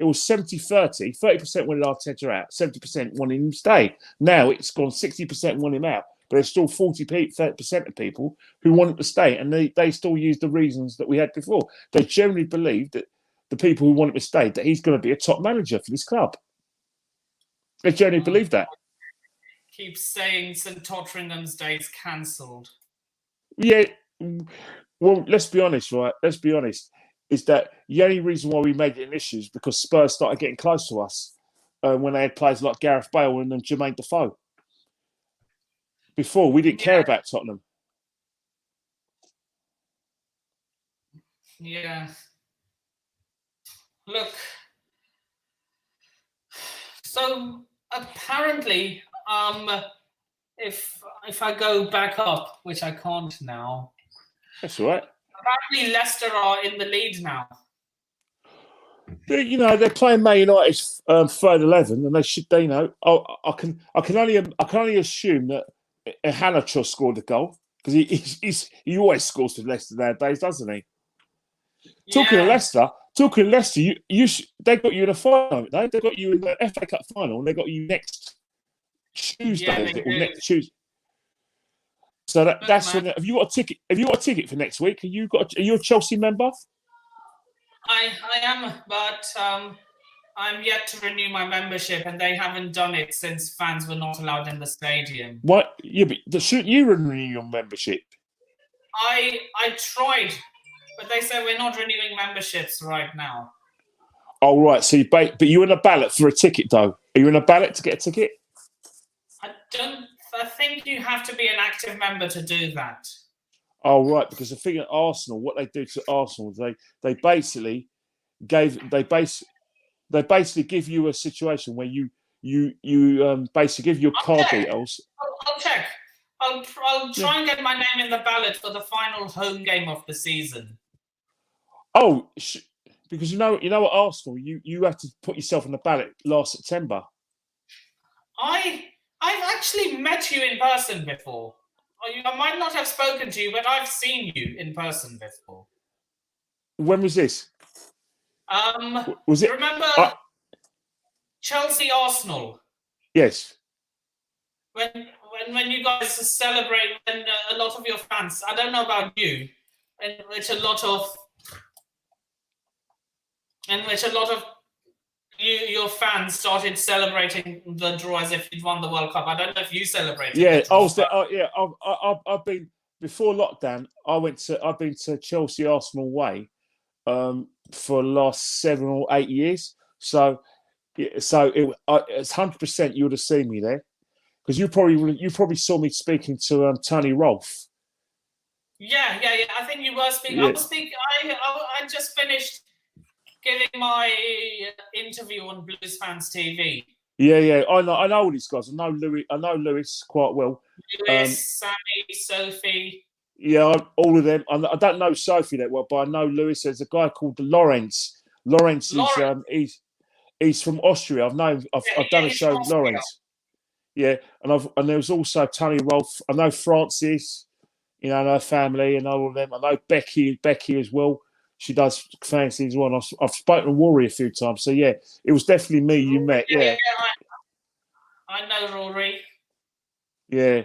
was 70-30. 30% wanted Arteta out, 70% wanted him to stay. Now it's gone 60% want him out. But there's still 40% of people who want him to stay, and they still use the reasons that we had before. They generally believe that the people who want him to stay, that he's going to be a top manager for this club. They generally believe that.
Keep saying St Totteringham's Day is cancelled.
Yeah, well, let's be honest, right? Let's be honest. Is that the only reason why we made it an issue is because Spurs started getting close to us when they had players like Gareth Bale and Jermaine Defoe. Before, we didn't care about Tottenham.
Yeah. Look. So apparently, if I go back up, which I can't now.
That's all right.
Apparently, Leicester are in the lead now.
You know, they're playing Man United's third 11, and they should. They know. I can only assume that Hanacho scored the goal, because he always scores for Leicester nowadays, doesn't he? Yeah. Talking of Leicester, they got you in a final. They got you in the FA Cup final, and they got you next Tuesday. Next Tuesday. So that's when. Have you got a ticket? Have you got a ticket for next week? Are you a Chelsea member?
I am, but I'm yet to renew my membership, and they haven't done it since fans were not allowed in the stadium.
What? Yeah, but shouldn't you renew your membership?
I tried, but they say we're not renewing memberships right now.
Oh, right. So but you're in a ballot for a ticket, though. Are you in a ballot to get a ticket?
I think you have to be an active member to do that.
Oh, right. Because the thing at Arsenal, what they do to Arsenal, they basically give you a situation where you basically give your card details.
I'll check. I'll try and get my name in the ballot for the final home game of the season.
Oh, because at Arsenal, you have to put yourself on the ballot last September.
I've actually met you in person before. I might not have spoken to you, but I've seen you in person before.
When was this? Was
You
it?
remember Chelsea Arsenal?
Yes.
When you guys celebrate, when a lot of your fans, I don't know about you, in which a lot of your fans started celebrating the draw as if you'd won the World Cup. I don't know if you celebrated.
Yeah,
the draw,
I was there. Yeah, I've been before lockdown. I've been to Chelsea Arsenal away for the last 7 or 8 years. So it's 100% you would have seen me there because you probably saw me speaking to Tony Rolfe.
Yeah. I think you were speaking.
Yeah.
I was speaking. I just finished giving my interview on Blues Fans TV.
Yeah. I know all these guys. I know Lewis quite well.
Lewis, Sammy, Sophie.
Yeah, all of them. I don't know Sophie that well, but I know Lewis. There's a guy called Lawrence. Lawrence is he's from Austria. I've done a show with Lawrence. Yeah, and there was also Tony Rolfe. I know Francis, and her family and all of them. I know Becky as well. She does fancy as well. I've spoken to Rory a few times. So yeah, it was definitely me you met. Yeah.
I know Rory.
Yeah.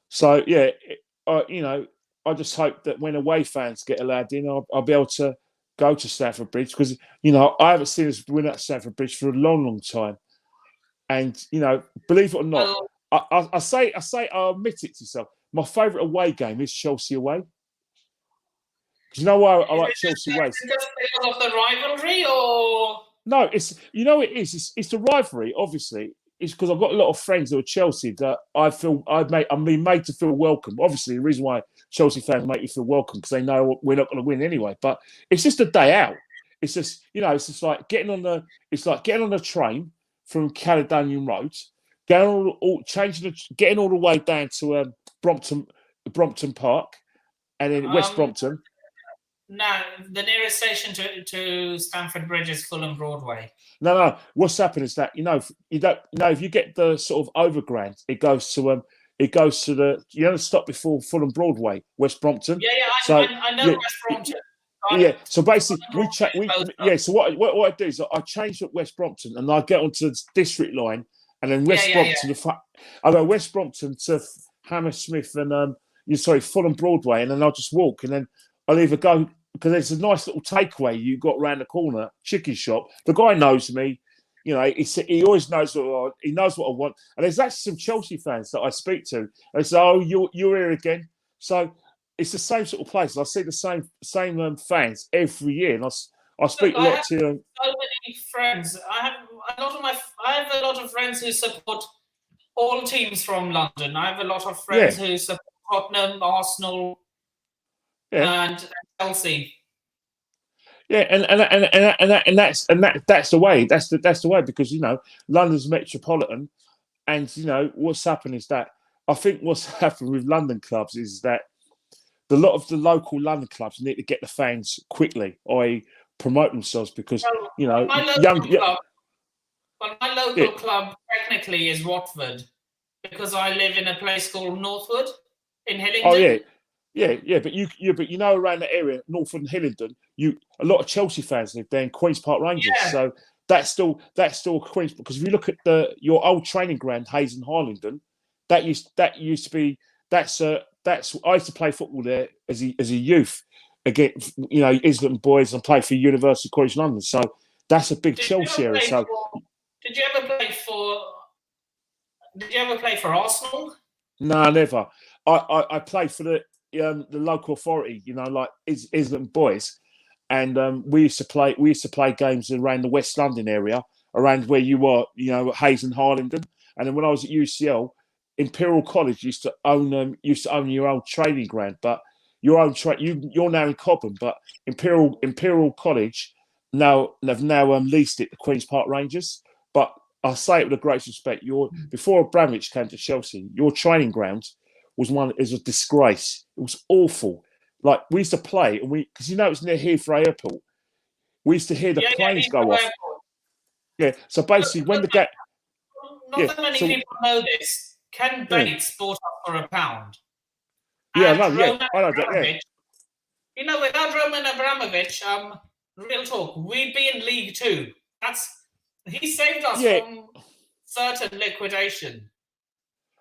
So yeah, I just hope that when away fans get allowed in, I'll be able to go to Stamford Bridge because I haven't seen us win at Stamford Bridge for a long time. And believe it or not, I admit it to yourself. My favourite away game is Chelsea away. Because you know why I like Chelsea away?
Is it just because of the rivalry, or
no? It's it is. It's the rivalry. Obviously, it's because I've got a lot of friends who are Chelsea that I'm being made to feel welcome. Obviously, the reason why Chelsea fans make you feel welcome because they know we're not going to win anyway. But it's just a day out. It's just it's just like getting on the train from Caledonian Road, getting all the way down to Brompton Park, and then West Brompton.
No, the nearest station to Stamford Bridge is Fulham Broadway.
No. What's happened is that if you get the sort of overground, it goes to the stop before Fulham Broadway, West Brompton.
Yeah. I know West Brompton.
Yeah. So basically, So what I do is I change at West Brompton and I get onto the District Line and then West Brompton. I go West Brompton to Hammersmith and Fulham Broadway, and then I'll just walk and then I'll either go because there's a nice little takeaway you got round the corner, chicken shop. The guy knows me, he always knows what I want. And there's actually some Chelsea fans that I speak to. And they say, "Oh, you're here again." So it's the same sort of place. I see the same fans every year, and I speak a lot to them.
So many friends. I have a lot of friends who support all teams from London. I have a lot of friends who support Tottenham, Arsenal. And Chelsea.
Yeah, and that's the way. That's the way because London's metropolitan, and what's happened is that I think what's happened with London clubs is that a lot of the local London clubs need to get the fans quickly, i.e., promote themselves because
my local club technically is Watford because I live in a place called Northwood in Hillingdon.
Oh yeah. Yeah, but around that area, Northwood and Hillingdon, a lot of Chelsea fans live there in Queen's Park Rangers. Yeah. So that's still Queen's, because if you look at your old training ground, Hayes and Harlingdon, that used to be I used to play football there as a youth against Islington boys and play for University College London. So that's a big Chelsea area. So
did you ever play for Arsenal?
No, never. I played for the local authority, like Islington boys, and we used to play games around the West London area, around where you are, Hayes and Harlingdon. And then when I was at UCL, Imperial College used to own your own training ground, but you're now in Cobham, but Imperial College have now leased it to Queen's Park Rangers. But I say it with the greatest respect. Before Abramovich came to Chelsea, your training ground is a disgrace. It was awful. Like we used to play, and because it's near Heathrow Airport, we used to hear the planes go off. Yeah. So basically, when the game,
not that many people know this. Ken Bates bought up for £1.
Yeah,
and
I
Roman
know that. Yeah.
You know, without Roman Abramovich, real talk, we'd be in League Two. He saved us from certain liquidation.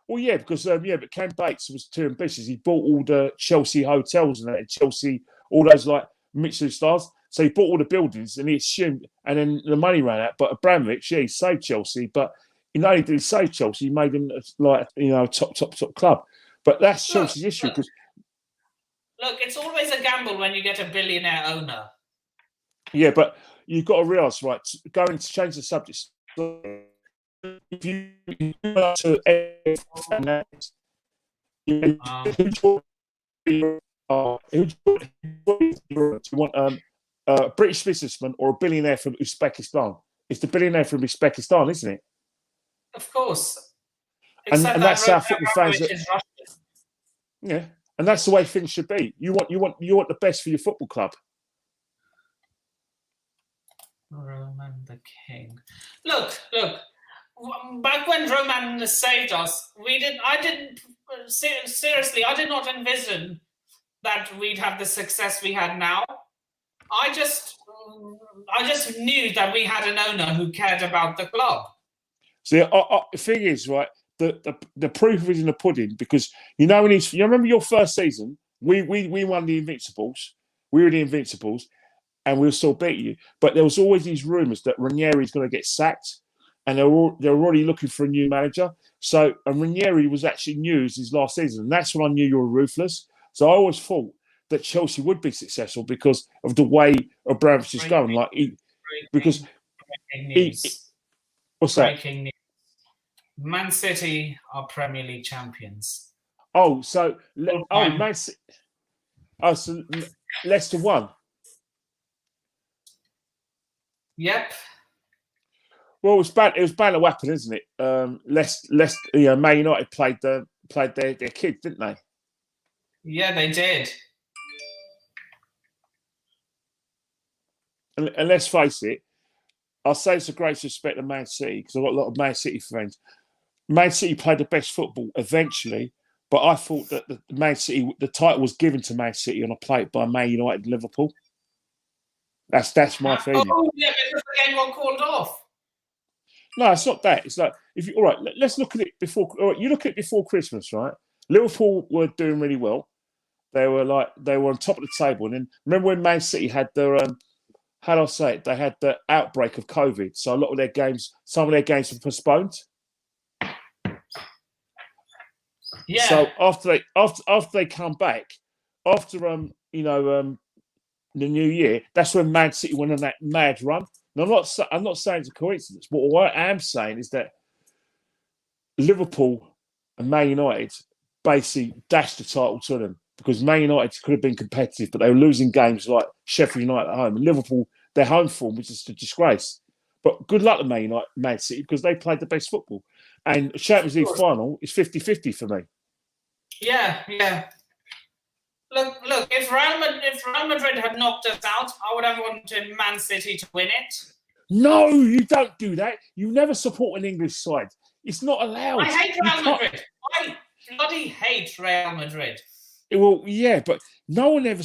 Well, yeah, because but Ken Bates was too ambitious. He bought all the Chelsea hotels and that, Chelsea, all those like Michelin stars. So he bought all the buildings, and he assumed, and then the money ran out. But Abramovich, he saved Chelsea, but he not only did he save Chelsea, he made them like top club. But that's Chelsea's issue because.
Look, it's always a gamble when you get a billionaire owner.
Yeah, but you've got to realise, right? Going to change the subject. If you go to you want a British businessman or a billionaire from Uzbekistan? It's the billionaire from Uzbekistan, isn't it?
Of course.
And that's how football fans. Yeah, and that's the way things should be. You want the best for your football club.
Roman the King. Look. Back when Roman saved us, I did not envision that we'd have the success we had now. I just knew that we had an owner who cared about the club.
See, the thing is, right, the proof is in the pudding, because you remember your first season, we won the Invincibles. We were the Invincibles, and we'll still beat you. But there was always these rumours that Ranieri's going to get sacked, and they're already looking for a new manager. So, and Ranieri was actually new as his last season, and that's when I knew you were ruthless. So I always thought that Chelsea would be successful because of the way Abramovich is going. What's that?
Breaking news. Man City are Premier League champions.
Oh, so Man City. Oh, so Leicester won.
Yep.
Well, it was bound to happen, isn't it? Leicester, Man United played their kids, didn't they?
Yeah, they did.
And let's face it, I'll say it's a great respect to Man City, because I've got a lot of Man City friends. Man City played the best football eventually, but I thought that the title was given to Man City on a plate by Man United and Liverpool. That's my feeling.
Oh, yeah, because the game got called off.
No, it's not that. It's like, all right, let's look at it before. All right, you look at it before Christmas, right? Liverpool were doing really well. They were on top of the table. And then remember when Man City had their how do I say it? They had the outbreak of COVID, so a lot of their games, some of their games were postponed.
Yeah.
So after they come back, after the new year, that's when Man City went on that mad run. And I'm not saying it's a coincidence, but what I am saying is that Liverpool and Man United basically dashed the title to them, because Man United could have been competitive, but they were losing games like Sheffield United at home. And Liverpool, their home form was just a disgrace. But good luck to Man City, because they played the best football. And the Champions League final is 50-50 for me.
Yeah. Look, if Real Madrid had knocked us out, I would have wanted Man City to win it.
No, you don't do that. You never support an English side. It's not allowed.
I hate Real Madrid. I bloody hate Real Madrid.
Well, yeah, but no one ever.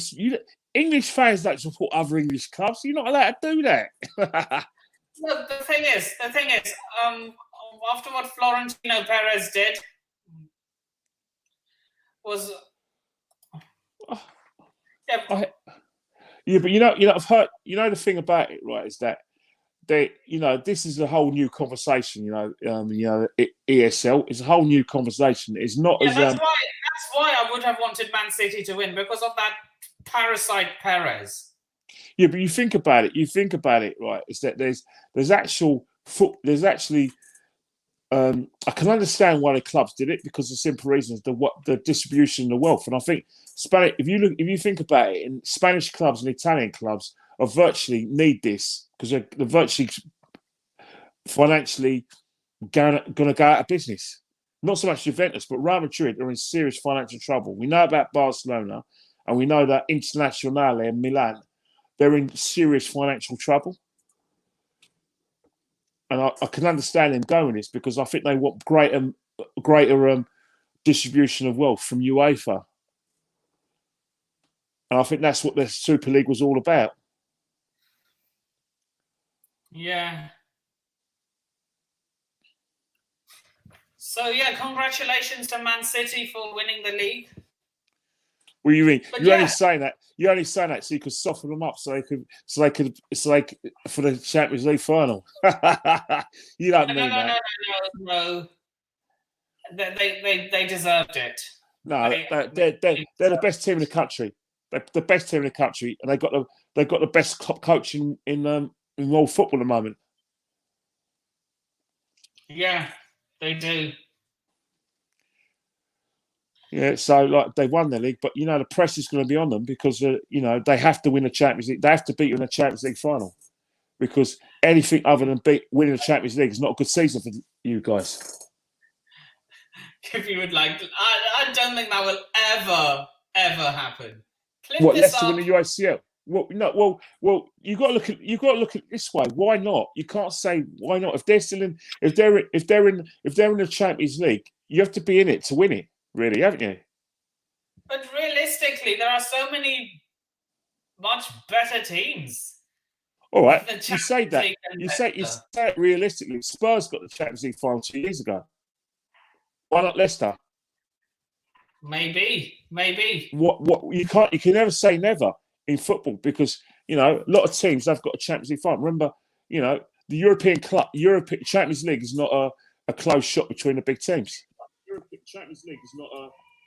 English fans don't support other English clubs. You're not allowed to do that.
Look, the thing is, after what Florentino Perez did, was.
But I've heard. The thing about it, right, is that this is a whole new conversation. ESL is a whole new conversation. It's not as.
That's why I would have wanted Man City to win, because of that parasite Perez.
Yeah, but you think about it, right? Is that there's actually. I can understand why the clubs did it, because the simple reason is the distribution of the wealth. And I think if you think about it, and Spanish clubs and Italian clubs are virtually need this, because they're virtually financially going to go out of business. Not so much Juventus, but Real Madrid are in serious financial trouble. We know about Barcelona, and we know that Internazionale and Milan, they're in serious financial trouble. And I can understand them going this because I think they want greater distribution of wealth from UEFA. And I think that's what the Super League was all about.
Yeah. So yeah, congratulations to Man City for winning the league.
What do you mean?
But
You're
yeah.
only saying that. You're only saying that so you could soften them up, so they could for the Champions League final. You don't mean that.
No. They deserved it.
No, they're the best team in the country. They're the best team in the country, and they've got the best coach in world football at the moment.
Yeah, they do.
Yeah, so like they won the league, but you know the press is going to be on them because you know they have to win the Champions League. They have to beat you in the Champions League final because anything other than winning the Champions League is not a good season for you guys.
If you would like, I don't think that will ever happen.
What, Leicester win the UACL? Well, no, well, you got to look at it this way. Why not? You can't say why not. If they're still in, if they're in the Champions League, you have to be in it to win it, really, haven't you?
But realistically, there are so many much better teams.
All right, you say that. You say it realistically. Spurs got the Champions League final 2 years ago. Why not Leicester?
Maybe.
What you can never say never in football because you know a lot of teams have got a Champions League final. Remember, you know the European Champions League is not a close shot between the big teams. European Champions League is not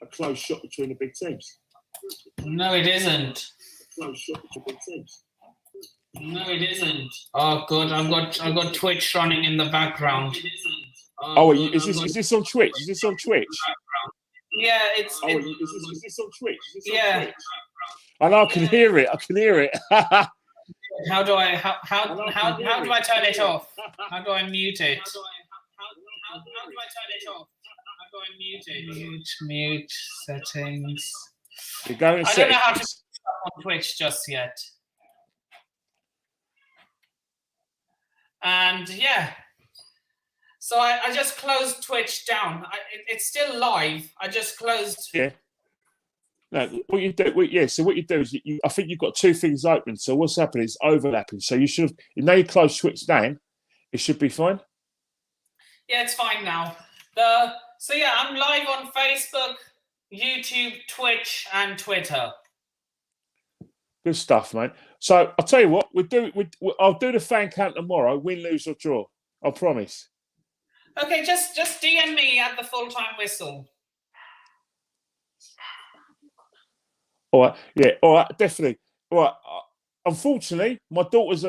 a close shot between the big teams.
No, it isn't.
A close shot between big teams.
No, it isn't. Oh, good. I've got Twitch running in the background.
Is this on Twitch? Is this on Twitch?
Yeah, it's.
Is this on Twitch?
Yeah.
I know. I can hear it.
How do I turn it off? How do I mute it? How do I turn it off? How do I mute it? Mute settings.
You're going to
I don't know how to on Twitch just yet. And yeah. So I just closed Twitch down. It's still live. I just closed.
Yeah. No, what you do? So what you do is I think you've got two things open. So what's happening is overlapping. So you should have. Now you close Twitch down. It should be fine.
Yeah, it's fine now. So yeah, I'm live on Facebook, YouTube, Twitch, and Twitter.
Good stuff, mate. So I'll tell you what I'll do the fan count tomorrow. Win, lose, or draw. I promise.
Okay, just DM me at the full-time whistle.
All right, yeah, all right, definitely. All right. Unfortunately, my daughter's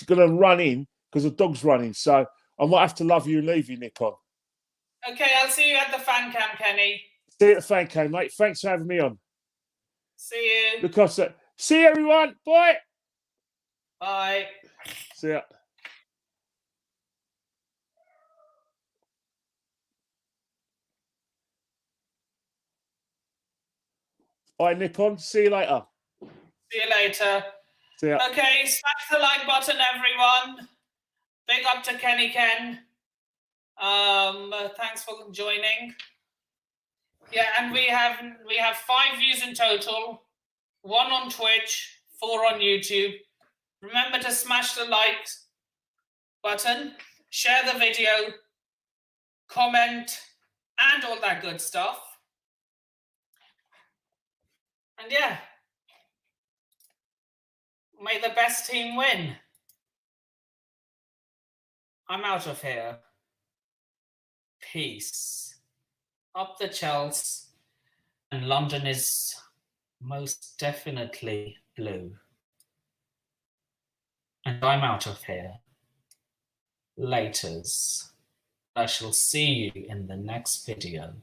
going to run in because the dog's running, so I might have to love you and leave you, Nippon.
Okay, I'll see you at the fan cam, Kenny.
See you at the fan cam, mate. Thanks for having me on.
See you.
Because see you, everyone. Bye.
Bye.
See ya. Bye, Nippon. See you later.
See you later.
See ya.
Okay, smash the like button, everyone. Big up to Kenny Ken. Thanks for joining. Yeah, and we have 5 views in total, 1 on Twitch, 4 on YouTube. Remember to smash the like button, share the video, comment, and all that good stuff. And yeah, may the best team win. I'm out of here. Peace. Up the Chelsea. And London is most definitely blue. And I'm out of here. Laters. I shall see you in the next video.